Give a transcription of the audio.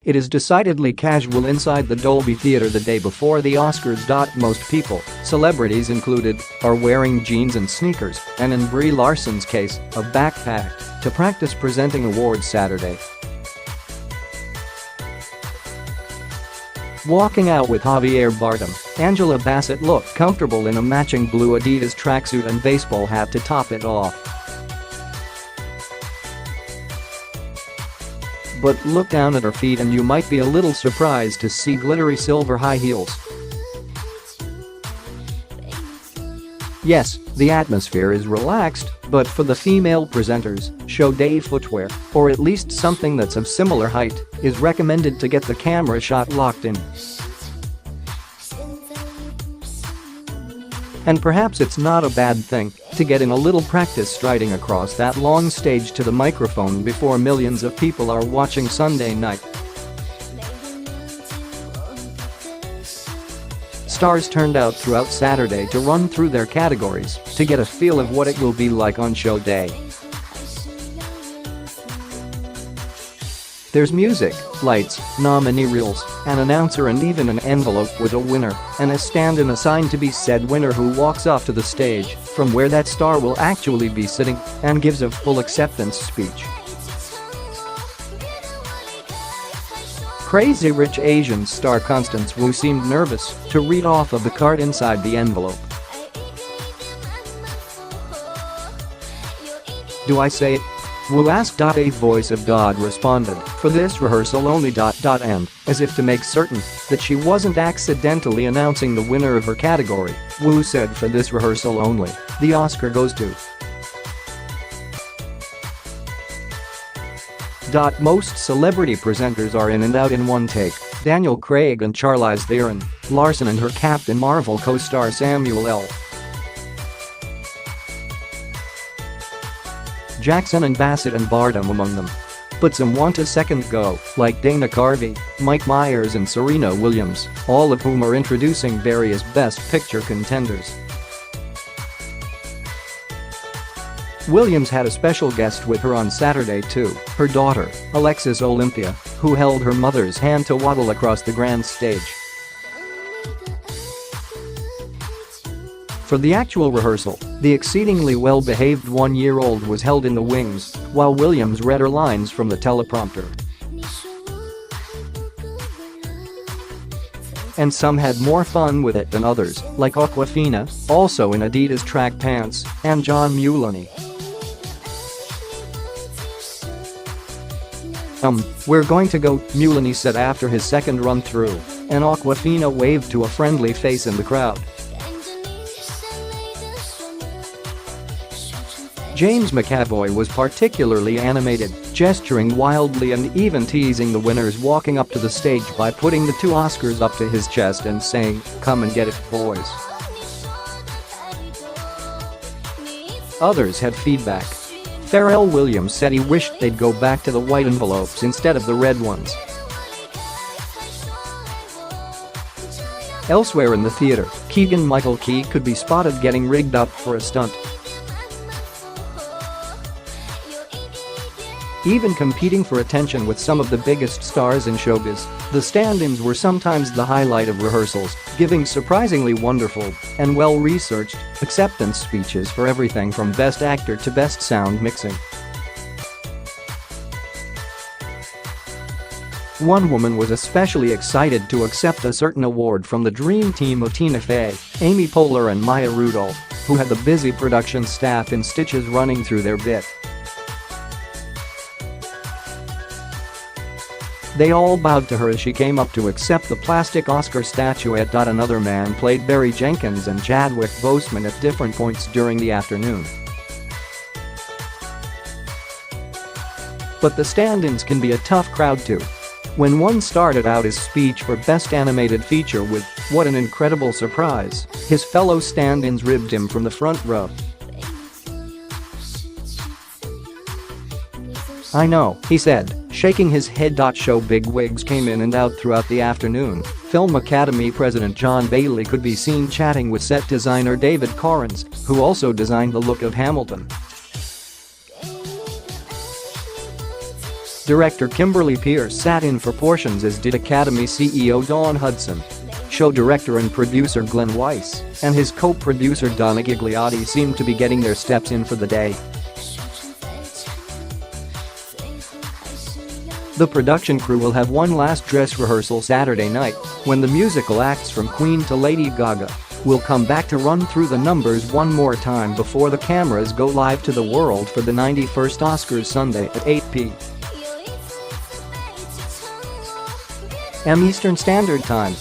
It is decidedly casual inside the Dolby Theatre the day before the Oscars. Most people, celebrities included, are wearing jeans and sneakers, and in Brie Larson's case, a backpack, to practice presenting awards Saturday. Walking out with Javier Bardem, Angela Bassett looked comfortable in a matching blue Adidas tracksuit and baseball hat to top it off. But look down at her feet and you might be a little surprised to see glittery silver high heels. Yes, the atmosphere is relaxed, but for the female presenters, show day footwear, or at least something that's of similar height, is recommended to get the camera shot locked in. And perhaps it's not a bad thing to get in a little practice striding across that long stage to the microphone before millions of people are watching Sunday night. Stars turned out throughout Saturday to run through their categories to get a feel of what it will be like on show day. There's music, lights, nominee reels, an announcer and even an envelope with a winner and a stand-in assigned to be said winner who walks off to the stage from where that star will actually be sitting and gives a full acceptance speech. Crazy Rich Asians star Constance Wu seemed nervous to read off of the card inside the envelope. "Do I say it?" Wu asked. A voice of God responded, "For this rehearsal only. And, as if to make certain that she wasn't accidentally announcing the winner of her category, Wu said, "For this rehearsal only, the Oscar goes to." Most celebrity presenters are in and out in one take. Daniel Craig and Charlize Theron, Larson and her Captain Marvel co-star Samuel L. Jackson and Bassett and Bardem among them. But some want a second go, like Dana Carvey, Mike Myers and Serena Williams, all of whom are introducing various Best Picture contenders. Williams had a special guest with her on Saturday too, her daughter, Alexis Olympia, who held her mother's hand to waddle across the grand stage. For the actual rehearsal, the exceedingly well-behaved one-year-old was held in the wings while Williams read her lines from the teleprompter. And some had more fun with it than others, like Awkwafina, also in Adidas track pants, and John Mulaney. We're going to go," Mulaney said after his second run-through, and Awkwafina waved to a friendly face in the crowd. James McAvoy was particularly animated, gesturing wildly and even teasing the winners walking up to the stage by putting the 2 Oscars up to his chest and saying, "Come and get it, boys." Others had feedback. Pharrell Williams said he wished they'd go back to the white envelopes instead of the red ones. Elsewhere in the theater, Keegan-Michael Key could be spotted getting rigged up for a stunt. Even competing for attention with some of the biggest stars in showbiz, the stand-ins were sometimes the highlight of rehearsals, giving surprisingly wonderful and well-researched acceptance speeches for everything from Best Actor to Best Sound Mixing. One woman was especially excited to accept a certain award from the dream team of Tina Fey, Amy Poehler and Maya Rudolph, who had the busy production staff in stitches running through their bit. They all bowed to her as she came up to accept the plastic Oscar statuette. Another man played Barry Jenkins and Chadwick Boseman at different points during the afternoon. But the stand-ins can be a tough crowd too. When one started out his speech for Best Animated Feature with "What an incredible surprise," his fellow stand-ins ribbed him from the front row. "I know," he said, shaking his head. Show bigwigs came in and out throughout the afternoon. Film Academy President John Bailey could be seen chatting with set designer David Corrins, who also designed the look of Hamilton. Director Kimberly Peirce sat in for portions, as did Academy CEO Dawn Hudson. Show director and producer Glenn Weiss and his co-producer Donna Gigliotti seemed to be getting their steps in for the day. The production crew will have one last dress rehearsal Saturday night, when the musical acts from Queen to Lady Gaga will come back to run through the numbers one more time before the cameras go live to the world for the 91st Oscars Sunday at 8 p.m. Eastern Standard Time.